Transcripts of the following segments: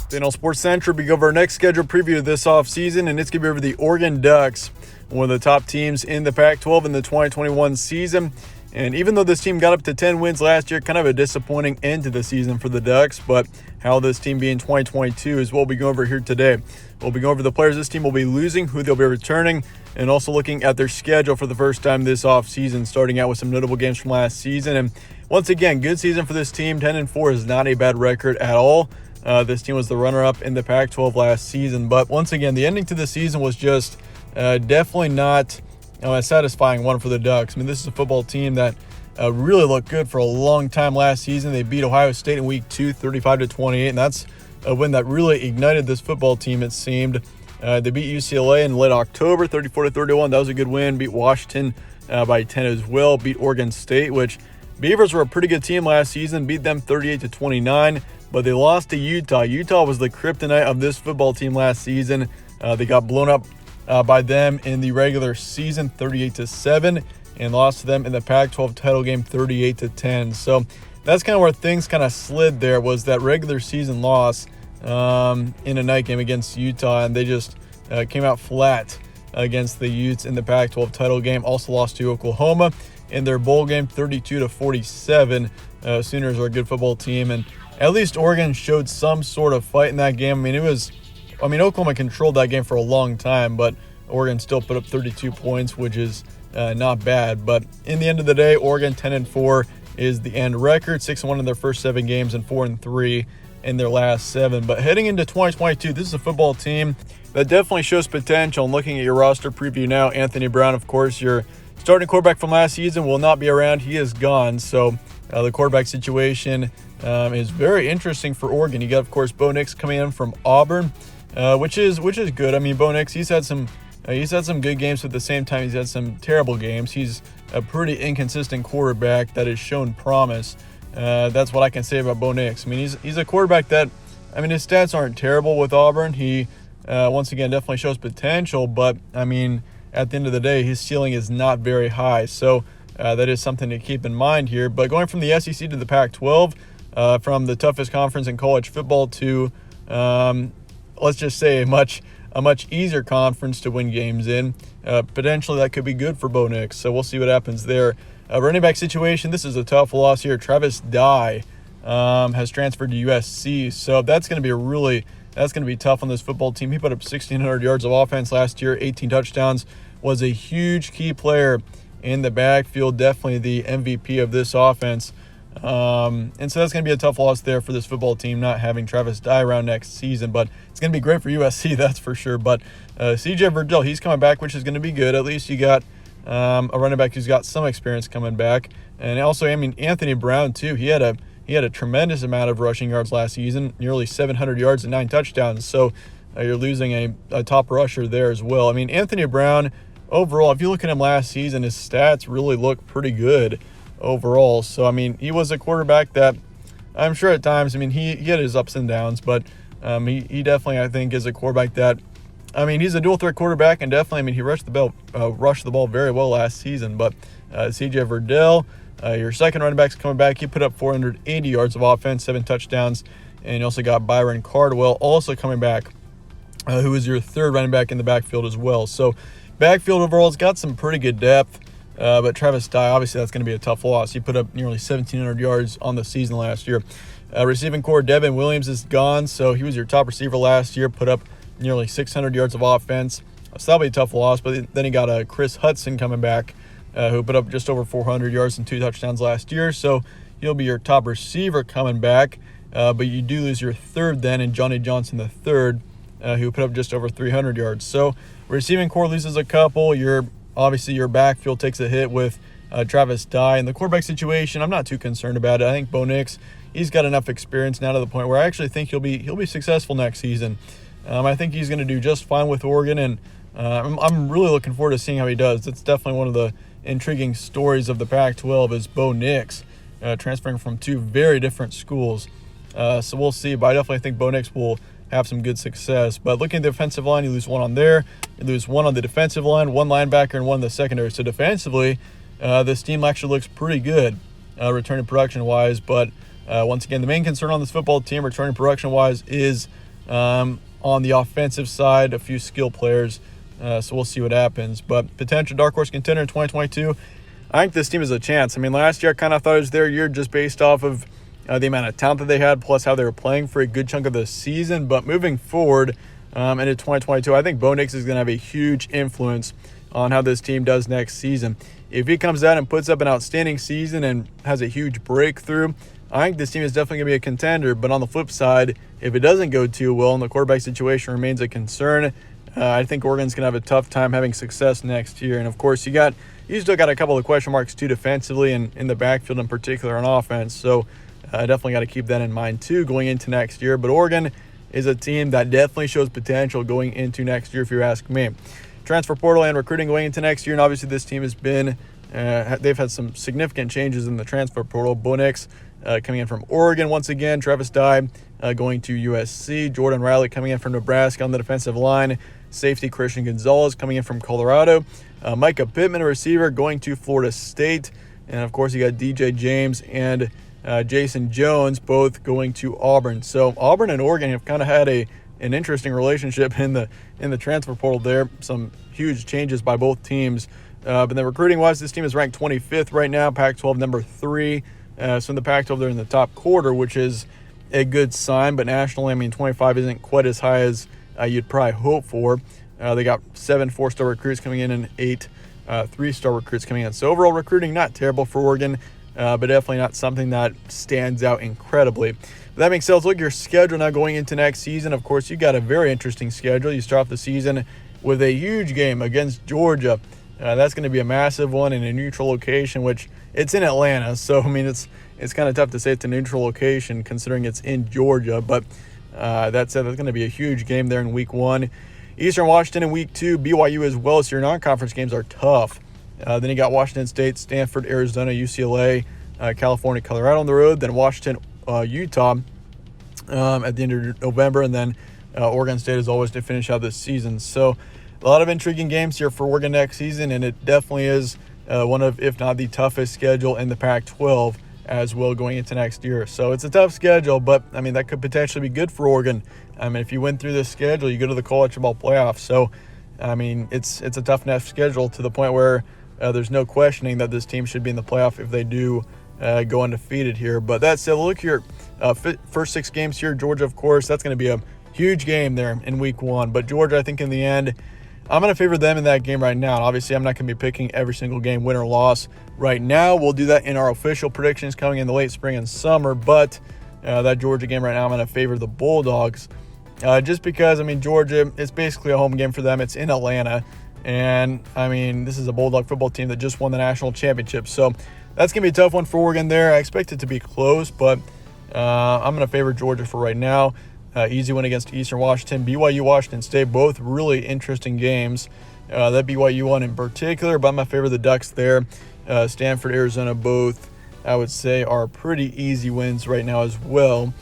Then on Sports Central, we go over our next scheduled preview of this offseason, and it's going to be over the Oregon Ducks, one of the top teams in the Pac-12 in the 2021 season. And even though this team got up to 10 wins last year, kind of a disappointing end to the season for the Ducks, but how this team be in 2022 is what we'll be going over here today. We'll be going over the players this team will be losing, who they'll be returning, and also looking at their schedule for the first time this offseason, starting out with some notable games from last season. And once again, good season for this team. 10-4 is not a bad record at all. This team was the runner-up in the Pac-12 last season. But once again, the ending to the season was just definitely not a satisfying one for the Ducks. I mean, this is a football team that really looked good for a long time last season. They beat Ohio State in Week 2, 35-28, and that's a win that really ignited this football team, it seemed. They beat UCLA in late October, 34-31. That was a good win. Beat Washington by 10 as well. Beat Oregon State, which Beavers were a pretty good team last season. Beat them 38-29. But they lost to Utah. Utah was the kryptonite of this football team last season. They got blown up by them in the regular season, 38-7, and lost to them in the Pac-12 title game, 38-10. So that's kind of where things kind of slid there, was that regular season loss in a night game against Utah, and they just came out flat against the Utes in the Pac-12 title game. Also lost to Oklahoma in their bowl game, 32-47. Sooners are a good football team, and at least Oregon showed some sort of fight in that game. I mean, Oklahoma controlled that game for a long time, but Oregon still put up 32 points, which is not bad. But in the end of the day, Oregon 10-4 is the end record, 6-1 in their first 7 games and 4-3 in their last 7. But heading into 2022, this is a football team that definitely shows potential. And looking at your roster preview now, Anthony Brown, of course, your starting quarterback from last season, will not be around. He is gone. So the quarterback situation is very interesting for Oregon. You got, of course, Bo Nix coming in from Auburn, which is good. I mean, Bo Nix, he's had some good games, but at the same time, he's had some terrible games. He's a pretty inconsistent quarterback that has shown promise. That's what I can say about Bo Nix. I mean, he's a quarterback that, I mean, his stats aren't terrible with Auburn. He, once again, definitely shows potential, but, I mean, at the end of the day, his ceiling is not very high. So that is something to keep in mind here. But going from the SEC to the Pac-12, from the toughest conference in college football to, let's just say, a much easier conference to win games in. Potentially that could be good for Bo Nix, so we'll see what happens there. Running back situation, this is a tough loss here. Travis Dye has transferred to USC, so that's going to be tough on this football team. He put up 1,600 yards of offense last year, 18 touchdowns, was a huge key player in the backfield, definitely the MVP of this offense. And so that's going to be a tough loss there for this football team, not having Travis Dye around next season, but it's going to be great for USC, that's for sure. But CJ Verdell, he's coming back, which is going to be good. At least you got a running back who's got some experience coming back. And also, I mean, Anthony Brown too, he had a tremendous amount of rushing yards last season, nearly 700 yards and 9 touchdowns. So you're losing a top rusher there as well. I mean, Anthony Brown, overall, if you look at him last season, his stats really look pretty good overall. So, I mean, he was a quarterback that I'm sure at times, I mean, he had his ups and downs, but he definitely, I think, is a quarterback that, I mean, he's a dual threat quarterback, and definitely, I mean, he rushed the ball very well last season. But CJ Verdell, your second running back's coming back. He put up 480 yards of offense, 7 touchdowns, and you also got Byron Cardwell also coming back, who is your third running back in the backfield as well. So backfield overall has got some pretty good depth. But Travis Dye, obviously that's going to be a tough loss. He put up nearly 1,700 yards on the season last year. Receiving core, Devin Williams is gone, so he was your top receiver last year, put up nearly 600 yards of offense. So that'll be a tough loss. But then he got Chris Hudson coming back, who put up just over 400 yards and 2 touchdowns last year. So he'll be your top receiver coming back. But you do lose your third then in Johnny Johnson III, who put up just over 300 yards. So receiving core loses a couple. Obviously, your backfield takes a hit with Travis Dye. And the quarterback situation, I'm not too concerned about it. I think Bo Nix, he's got enough experience now to the point where I actually think he'll be successful next season. I think he's going to do just fine with Oregon, and I'm really looking forward to seeing how he does. It's definitely one of the intriguing stories of the Pac-12 is Bo Nix transferring from 2 very different schools. So we'll see, but I definitely think Bo Nix will have some good success. But looking at the offensive line, you lose 1 on there. You lose 1 on the defensive line, 1 linebacker, and 1 in the secondary. So defensively, this team actually looks pretty good returning production-wise. But once again, the main concern on this football team returning production-wise is On the offensive side, a few skill players. So we'll see what happens. But potential dark horse contender in 2022, I think this team has a chance. I mean, last year I kind of thought it was their year just based off of the amount of talent that they had, plus how they were playing for a good chunk of the season. But moving forward into 2022, I think Bo Nix is going to have a huge influence on how this team does next season. If he comes out and puts up an outstanding season and has a huge breakthrough, I think this team is definitely going to be a contender. But on the flip side, if it doesn't go too well and the quarterback situation remains a concern, I think Oregon's going to have a tough time having success next year. And, of course, you still got a couple of question marks, too, defensively and in the backfield in particular on offense. So definitely got to keep that in mind, too, going into next year. But Oregon is a team that definitely shows potential going into next year, if you ask me. Transfer portal and recruiting going into next year, and obviously this team has been they've had some significant changes in the transfer portal. Bo Nix coming in from Oregon once again, Travis Dye going to USC, Jordan Riley coming in from Nebraska on the defensive line, safety Christian Gonzalez coming in from Colorado, Micah Pittman, a receiver, going to Florida State, and of course you got DJ James and Jason Jones both going to Auburn. So Auburn and Oregon have kind of had an interesting relationship in the transfer portal there. Some huge changes by both teams. But then recruiting-wise, this team is ranked 25th right now, Pac-12 number 3. So in the Pac-12, they're in the top quarter, which is a good sign. But nationally, I mean, 25 isn't quite as high as you'd probably hope for. They got 7 4-star recruits coming in and 8 3-star recruits coming in. So overall recruiting, not terrible for Oregon, but definitely not something that stands out incredibly. But that being said, let's look at your schedule now going into next season. Of course, you got a very interesting schedule. You start off the season with a huge game against Georgia. That's going to be a massive one in a neutral location, which it's in Atlanta. So, I mean, it's kind of tough to say it's a neutral location considering it's in Georgia. But that said, that's going to be a huge game there in week 1. Eastern Washington in week 2, BYU as well. So your non-conference games are tough. Then you got Washington State, Stanford, Arizona, UCLA, California, Colorado on the road. Then Washington, Utah at the end of November. And then Oregon State as always to finish out this season. So a lot of intriguing games here for Oregon next season, and it definitely is one of, if not the toughest schedule in the Pac-12 as well going into next year. So it's a tough schedule, but, I mean, that could potentially be good for Oregon. I mean, if you win through this schedule, you go to the college football playoffs. So, I mean, it's a tough enough schedule to the point where there's no questioning that this team should be in the playoff if they do go undefeated here. But that said, look here, first 6 games here, Georgia, of course, that's going to be a huge game there in week 1. But Georgia, I think in the end, I'm going to favor them in that game right now. And obviously, I'm not going to be picking every single game, win or loss, right now. We'll do that in our official predictions coming in the late spring and summer. But that Georgia game right now, I'm going to favor the Bulldogs. Just because, I mean, Georgia, it's basically a home game for them. It's in Atlanta. And, I mean, this is a Bulldog football team that just won the national championship. So that's going to be a tough one for Oregon there. I expect it to be close, but I'm going to favor Georgia for right now. Easy win against Eastern Washington. BYU, Washington State, both really interesting games. That BYU one in particular, but I'm going to favor the Ducks there. Stanford, Arizona, both, I would say, are pretty easy wins right now as well.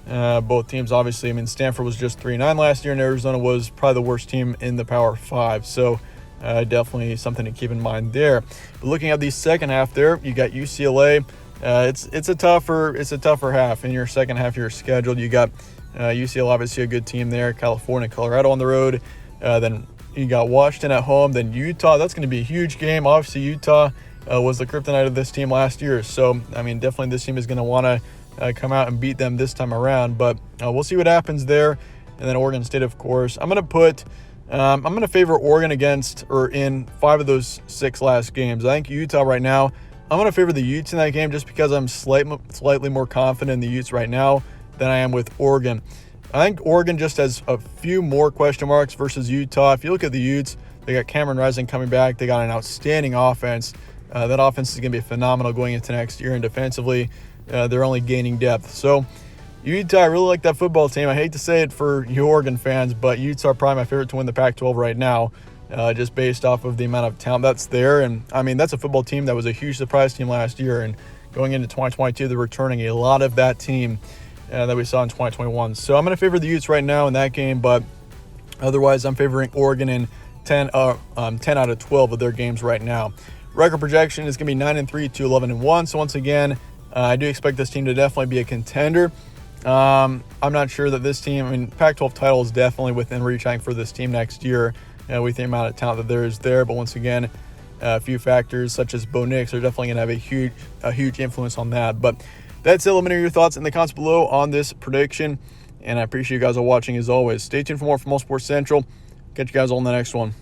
Both teams, obviously, I mean, Stanford was just 3-9 last year, and Arizona was probably the worst team in the Power 5. So definitely something to keep in mind there. But looking at the second half there, you got UCLA. It's a tougher half in your second half of your schedule. You got UCLA, obviously a good team there. California, Colorado on the road. Then you got Washington at home. Then Utah. That's going to be a huge game. Obviously, Utah was the kryptonite of this team last year. So, I mean, definitely this team is going to want to come out and beat them this time around. But we'll see what happens there. And then Oregon State, of course. I'm going to favor Oregon in 5 of those 6 last games. I think Utah right now, I'm going to favor the Utes in that game just because I'm slightly more confident in the Utes right now than I am with Oregon. I think Oregon just has a few more question marks versus Utah. If you look at the Utes, they got Cameron Rising coming back. They got an outstanding offense. That offense is going to be phenomenal going into next year, and defensively, they're only gaining depth. So Utah, I really like that football team. I hate to say it for you Oregon fans, but Utah are probably my favorite to win the Pac-12 right now, just based off of the amount of talent that's there. And, I mean, that's a football team that was a huge surprise team last year, and going into 2022, they're returning a lot of that team that we saw in 2021. So I'm going to favor the Utes right now in that game, but otherwise I'm favoring Oregon in 10 out of 12 of their games right now. Record projection is going to be 9-3 to 11-1. So once again, I do expect this team to definitely be a contender. I'm not sure that this team, I mean, Pac-12 title is definitely within reach for this team next year. With the amount of talent that there is there, but once again, a few factors such as Bo Nix are definitely going to have a huge influence on that. But that's it. Let me know your thoughts in the comments below on this prediction, and I appreciate you guys all watching as always. Stay tuned for more from All Sports Central. Catch you guys all in the next one.